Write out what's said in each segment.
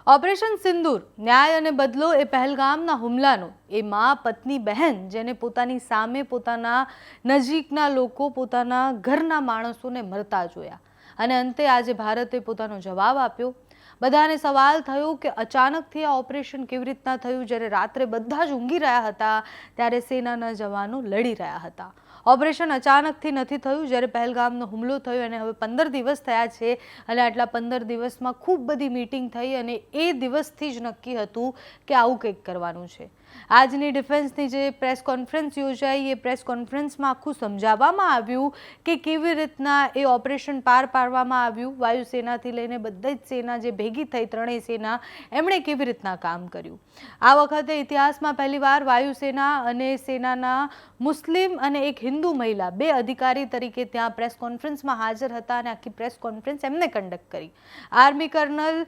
Operation સિંદૂર ન્યાય અને બદલો એ પહેલગામના હુમલાનો એ મા પત્ની બહેન જેને પોતાની સામે પોતાના નજીકના લોકો પોતાના ઘરના માણસોને મરતા જોયા અને અંતે આજે ભારતે પોતાનો જવાબ આપ્યો। બધાને સવાલ થયો કે અચાનકથી આ ઓપરેશન કેવી રીતના થયું જ્યારે રાત્રે બધા જ ઊંઘી રહ્યા હતા ત્યારે સેનાના જવાનો લડી રહ્યા હતા। ઓપરેશન અચાનકથી નથી થયું જ્યારે પહેલગામનો હુમલો થયો અને હવે 15 દિવસ થયા છે અને આટલા 15 દિવસમાં ખૂબ બધી મીટિંગ થઈ અને એ દિવસથી જ નક્કી હતું કે આવું કંઈક કરવાનું છે। આજની ડિફેન્સની જે પ્રેસ કોન્ફરન્સ યોજાઈ એ પ્રેસ કોન્ફરન્સમાં આખું સમજાવવામાં આવ્યું કે કેવી રીતના એ ઓપરેશન પાર પાડવામાં આવ્યું। વાયુસેનાથી લઈને બધી જ સેના જે ભેગી થઈ ત્રણેય સેના એમણે કેવી રીતના કામ કર્યું। આ વખતે ઇતિહાસમાં પહેલીવાર વાયુસેના અને સેનાના મુસ્લિમ અને એક હિન્દુ મહિલા બે અધિકારી તરીકે ત્યાં પ્રેસ કોન્ફરન્સમાં હાજર હતા અને આખી પ્રેસ કોન્ફરન્સ એમને કન્ડક્ટ કરી। આર્મી કર્નલ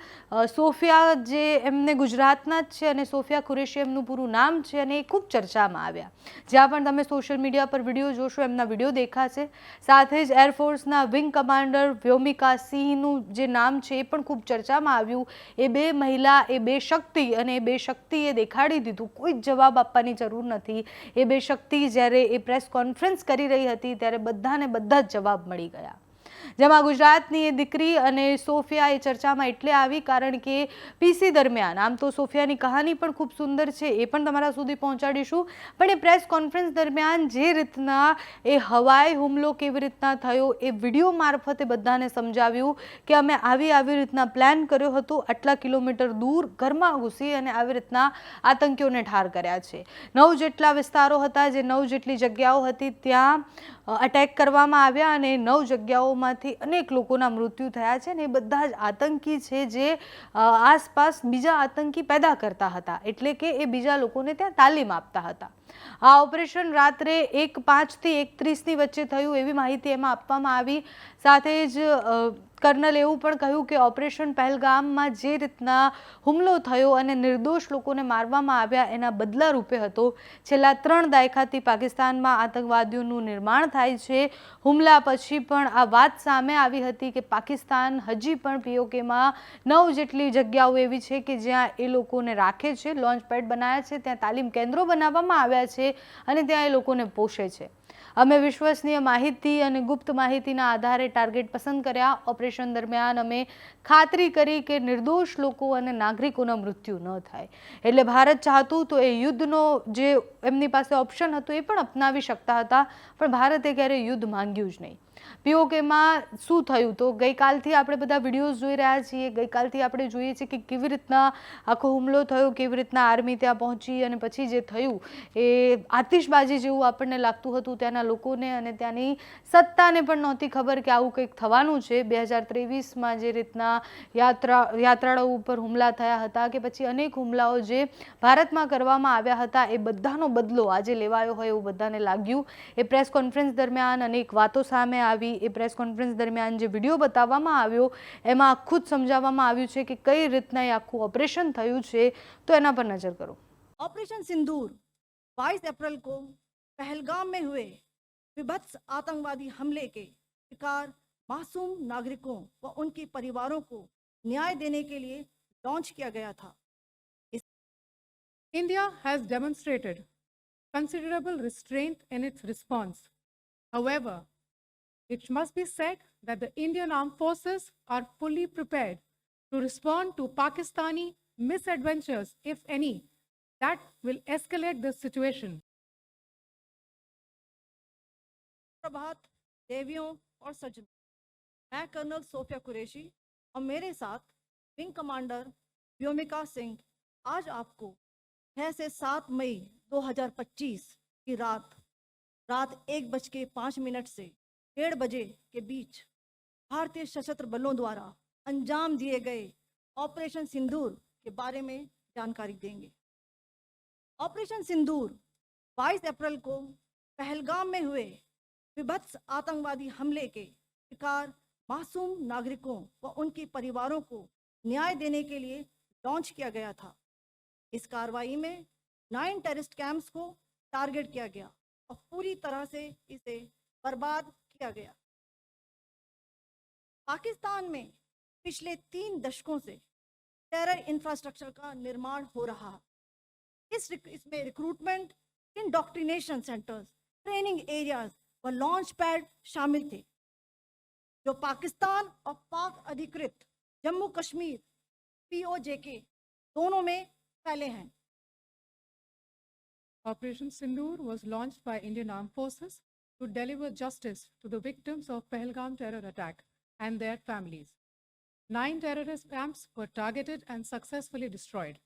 સોફિયા જે એમને ગુજરાતના જ છે અને સોફિયા કુરેશી એમનું પૂરું નામ છે અને એ ખૂબ ચર્ચામાં આવ્યા। જ્યાં પણ તમે સોશિયલ મીડિયા પર વિડીયો જોશો એમના વિડીયો દેખાશે। સાથે જ એરફોર્સના વિંગ કમાન્ડર વ્યોમિકા સિંહનું જે નામ છે એ પણ ખૂબ ચર્ચામાં આવ્યું। એ બે મહિલા એ બે શક્તિ અને એ બે શક્તિએ દેખાડી દીધું કોઈ જ જવાબ આપવાની જરૂર નથી। એ બે શક્તિ જ્યારે એ પ્રેસ કોન્ફરન્સ કરી રહી હતી ત્યારે બધાને બધા જ જવાબ મળી ગયા। જેમાં ગુજરાતની એ દીકરી અને સોફિયા એ ચર્ચામાં એટલે આવી કારણ કે પીસી દરમિયાન આમ તો સોફિયાની કહાની પણ ખૂબ સુંદર છે એ પણ તમારા સુધી પહોંચાડીશું પણ એ પ્રેસ કોન્ફરન્સ દરમિયાન જે રીતના એ હવાઈ હુમલો કેવી રીતના થયો એ વિડીયો મારફતે બધાને સમજાવ્યું કે અમે આવી રીતના પ્લાન કર્યો હતો આટલા કિલોમીટર દૂર ઘરમાં ઘૂસી અને આવી રીતના આતંકીઓને ઠાર કર્યા છે। 9 જેટલા વિસ્તારો હતા જે 9 જેટલી જગ્યાઓ હતી ત્યાં અટેક કરવામાં આવ્યા અને 9 જગ્યાઓમાંથી અનેક લોકોના મૃત્યુ થયા છે અને એ બધા જ આતંકી છે જે આસપાસ બીજા આતંકી પેદા કરતા હતા એટલે કે એ બીજા લોકોને ત્યાં તાલીમ આપતા હતા। આ ઓપરેશન રાત્રે 1:05 થી 1:30 ની વચ્ચે થયું એવી માહિતી એમાં આપવામાં આવી। સાથે જ કર્નલે એવું પણ કહ્યું કે ઓપરેશન પહેલગામમાં જે રીતના હુમલો થયો અને નિર્દોષ લોકોને મારવામાં આવ્યા એના બદલા રૂપે હતો। છેલ્લા 3 દાયકાથી પાકિસ્તાનમાં આતંકવાદીઓનું નિર્માણ થાય છે। હુમલા પછી પણ આ વાત સામે આવી હતી કે પાકિસ્તાન હજી પણ પીઓકેમાં 9 જેટલી જગ્યાઓ એવી છે કે જ્યાં એ લોકોને રાખે છે, લોન્ચ પેડ બનાવ્યા છે, ત્યાં તાલીમ કેન્દ્રો બનાવવામાં આવ્યા છે અને ત્યાં એ લોકોને પોષે છે। અમે વિશ્વસનીય માહિતી અને ગુપ્ત માહિતીના આધારે ટાર્ગેટ પસંદ કર્યા। ઓપરેશન દરમિયાન અમે ખાતરી કરી કે નિર્દોષ લોકો અને નાગરિકોના મૃત્યુ ન થાય। એટલે ભારત ચાહતું તો એ યુદ્ધનો જે એમની પાસે ઓપ્શન હતો એ પણ અપનાવી શકતા હતા પણ ભારતે ક્યારેય યુદ્ધ માંગ્યું જ નહીં। પીઓકેમાં શું થયું તો ગઈકાલથી આપણે બધા વિડીયોઝ જોઈ રહ્યા છીએ। ગઈકાલથી આપણે જોઈએ છીએ કે કેવી રીતના આખો હુમલો થયો, કેવી રીતના આર્મી ત્યાં પહોંચી અને પછી જે થયું એ આતિશબાજી જેવું આપણને લાગતું હતું ત્યાંના લોકોને અને ત્યાંની સત્તાને પણ નહોતી ખબર કે આવું કંઈક થવાનું છે। 2023માં જે રીતના યાત્રાળુઓ ઉપર હુમલા થયા હતા કે પછી અનેક હુમલાઓ જે ભારતમાં કરવામાં આવ્યા હતા એ બધાનો બદલો આજે લેવાયો હોય એવું બધાને લાગ્યું। એ પ્રેસ કોન્ફરન્સ દરમિયાન અનેક વાતો સામે આવી। એ પ્રેસ કોન્ફરન્સ દરમિયાન જે વિડીયો બતાવવામાં આવ્યો એમાં આખું જ સમજાવવામાં આવ્યું છે કે કઈ રીતના એ આખું ઓપરેશન થયું છે તો એના પર નજર કરો। ऑपरेशन सिंदूर 22 अप्रैल को पहलगाम में हुए विभत्स आतंकवादी हमले के शिकार मासूम नागरिकों व उनके परिवारों को न्याय देने के लिए लॉन्च किया गया था। India has demonstrated considerable restraint in its response. However, it must be said that the Indian armed forces are fully prepared to respond to Pakistani misadventures, if any, that will escalate the situation. प्रभात देवियों और सज्जनों, मैं colonel Sophia Qureshi और मेरे साथ wing commander Vyomika Singh आज आपको 6 से 7 मई 2025 की रात 1:05 से 1:30 बजे के बीच भारतीय सशस्त्र बलों द्वारा अंजाम दिए गए ऑपरेशन सिंदूर के बारे में जानकारी देंगे। ऑपरेशन सिंदूर 22 अप्रैल को पहलगाम में हुए विभत्स आतंकवादी हमले के शिकार मासूम नागरिकों व उनके परिवारों को न्याय देने के लिए लॉन्च किया गया था। इस कार्रवाई में 9 टेररिस्ट कैंप्स को टारगेट किया गया और पूरी तरह से इसे बर्बाद किया गया। पाकिस्तान में पिछले 3 दशकों से टेरर इंफ्रास्ट्रक्चर का निर्माण हो रहा है। इसमें recruitment, indoctrination centres, training areas व लॉन्च पैड शामिल थे, जो पाकिस्तान और पाक अधिकृत जम्मू कश्मीर POJK दोनों में फैले हैं। Operation Sindoor was launched by Indian Armed Forces to deliver justice to the victims of Pahalgam terror attack and their families. 9 terrorist camps were targeted and successfully destroyed.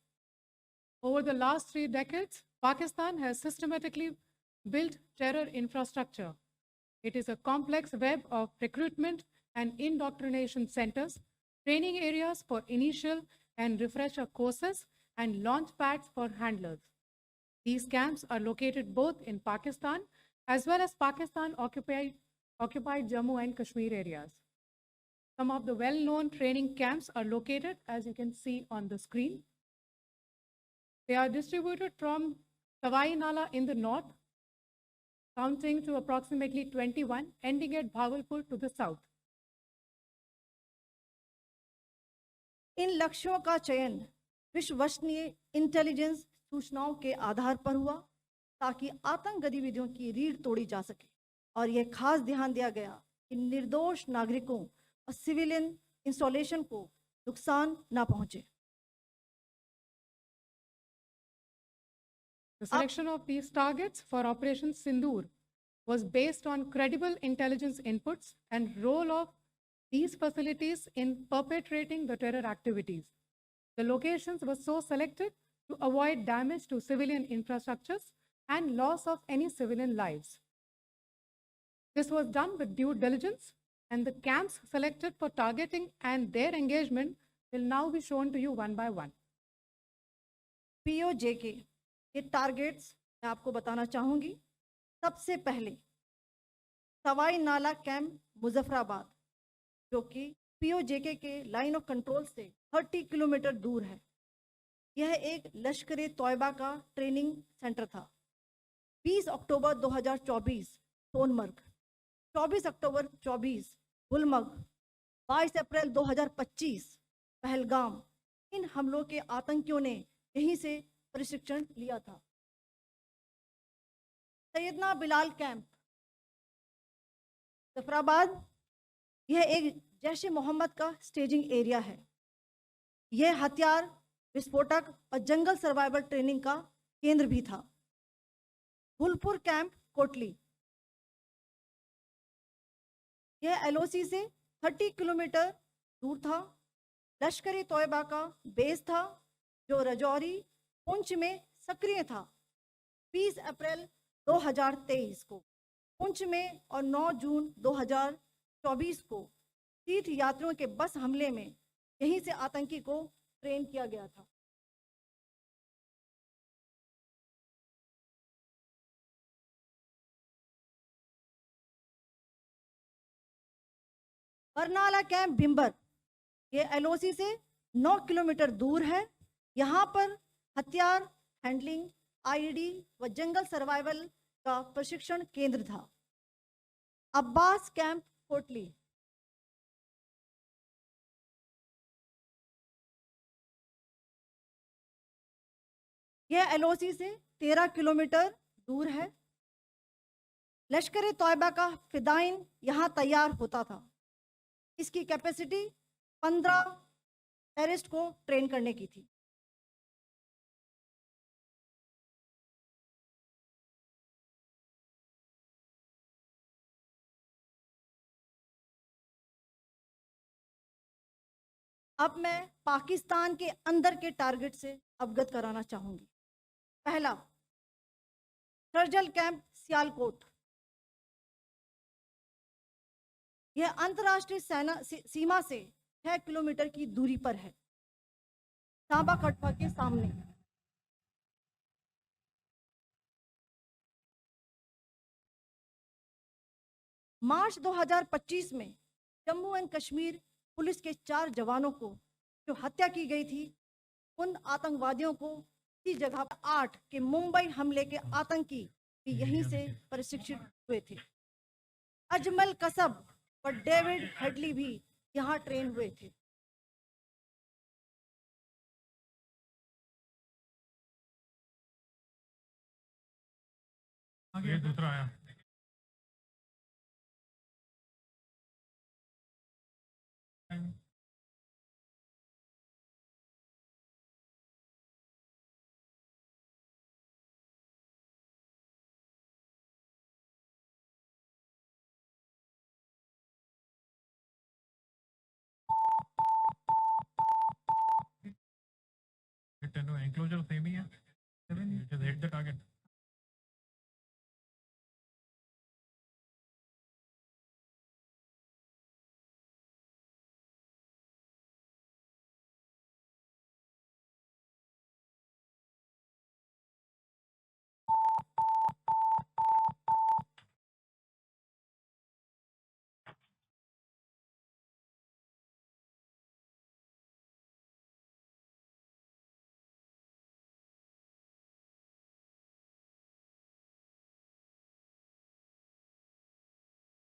Over the last 3 decades, Pakistan has systematically built terror infrastructure. It is a complex web of recruitment and indoctrination centers, training areas for initial and refresher courses, and launch pads for handlers. These camps are located both in Pakistan as well as Pakistan occupied Jammu and Kashmir areas. Some of the well-known training camps are located, as you can see on the screen. They are distributed from Sawai Nala in the north, counting to approximately 21, ending at Bhagalpur to the south. इन लक्ष्यों का चयन विश्वसनीय intelligence सूचनाओं के आधार पर हुआ, ताकि आतंक गतिविधियों की रीढ़ तोड़ी जा सके, और यह खास ध्यान दिया गया कि निर्दोष नागरिकों और सिविलियन इंस्टॉलेशन को नुकसान न पहुंचे। The selection of these targets for Operation Sindoor was based on credible intelligence inputs and role of these facilities in perpetrating the terror activities. The locations were so selected to avoid damage to civilian infrastructures and loss of any civilian lives. This was done with due diligence, and the camps selected for targeting and their engagement will now be shown to you one by one. POJK के targets मैं आपको बताना चाहूंगी। सबसे पहले सवाई नाला camp Muzaffarabad, जो कि POJK के लाइन ऑफ कंट्रोल से 30 किलोमीटर दूर है। यह एक लश्कर तोयबा का ट्रेनिंग सेंटर था। 20 अक्टूबर 2024 सोनमर्ग, 24 अक्टूबर 24 गुलमर्ग, 22 अप्रैल 2025 पहलगाम, इन हमलों के आतंकियों ने यहीं से प्रशिक्षण लिया था। सैयदना बिलाल कैंप जफराबाद, यह एक जैश ए मोहम्मद का स्टेजिंग एरिया है। यह हथियार, विस्फोटक और जंगल सर्वाइवल ट्रेनिंग का केंद्र भी था। गुलपुर कैंप कोटली, यह LOC से 30 किलोमीटर दूर था। लश्कर तोयबा का बेस था, जो रजौरी पुंछ में सक्रिय था। 20 अप्रैल 2023 को पुंछ में और 9 जून 2024 को तीर्थ यात्रियों के बस हमले में यहीं से आतंकी को ट्रेन किया गया था। बरनाला कैंप भिम्बर, ये LOC से 9 किलोमीटर दूर है। यहाँ पर हथियार, हैंडलिंग, IED व जंगल सर्वाइवल का प्रशिक्षण केंद्र था। अब्बास कैंप कोटली, यह LOC से 13 किलोमीटर दूर है। लश्कर तोयबा का फिदाइन यहाँ तैयार होता था। इसकी कैपेसिटी 15 टेररिस्ट को ट्रेन करने की थी। अब मैं पाकिस्तान के अंदर के टारगेट से अवगत कराना चाहूंगी। पहला, सर्जल कैंप सियालकोट, यह अंतर्राष्ट्रीय सीमा से 6 किलोमीटर की दूरी पर है, सांबा कटवा के सामने। मार्च 2025 में जम्मू एंड कश्मीर पुलिस के 4 जवानों को जो हत्या की गई थी, उन आतंकवादियों को इसी जगह 8 के मुंबई हमले के आतंकी भी यहीं से प्रशिक्षित हुए थे। अजमल कसब और डेविड हेडली भी यहाँ ट्रेन हुए थे। ये दूसरा आया enclosure same ही है. Just hit the target.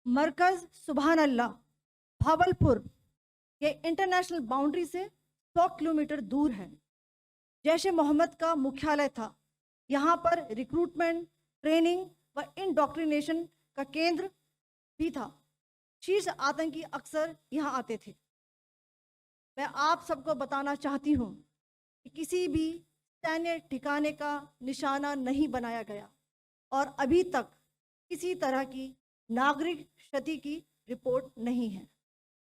मरकज सुभान अल्लाह भावलपुर ये इंटरनेशनल बाउंड्री से 100 किलोमीटर दूर है. जैश ए मोहम्मद का मुख्यालय था. यहाँ पर रिक्रूटमेंट, ट्रेनिंग व इंडोक्ट्रिनेशन का केंद्र भी था. शीर्ष आतंकी अक्सर यहाँ आते थे. मैं आप सबको बताना चाहती हूँ कि किसी भी सैन्य ठिकाने का निशाना नहीं बनाया गया और अभी तक किसी तरह की नागरिक क्षति की रिपोर्ट नहीं है.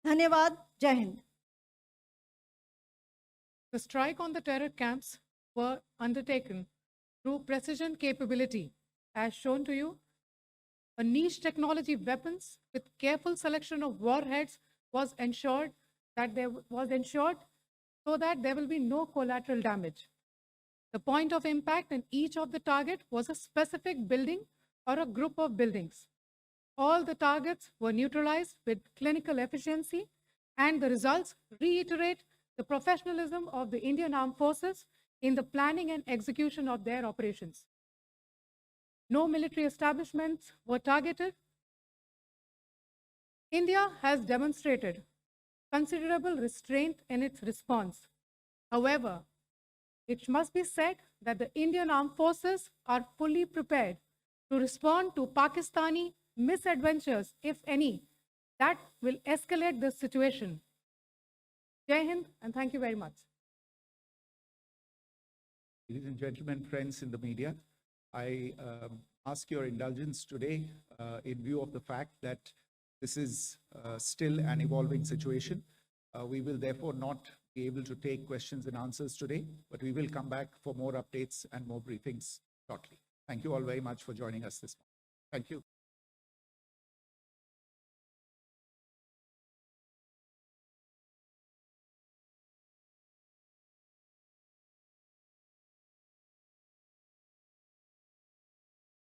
धन्यवाद. जय Hind. The strike on the terror camps were undertaken through precision capability, as shown to you. A niche technology weapons with careful selection of warheads was ensured so that there will be no collateral damage. The point of impact in each of the target was a specific building or a group of buildings. All the targets were neutralized with clinical efficiency, and the results reiterate the professionalism of the Indian Armed Forces in the planning and execution of their operations. No military establishments were targeted. India has demonstrated considerable restraint in its response. However, it must be said that the Indian Armed Forces are fully prepared to respond to Pakistani misadventures, if any, that will escalate the situation. Jai Hind, and thank you very much. Ladies and gentlemen, friends in the media, I ask your indulgence today in view of the fact that this is still an evolving situation. We will therefore not be able to take questions and answers today, but we will come back for more updates and more briefings shortly. Thank you all very much for joining us this morning. Thank you.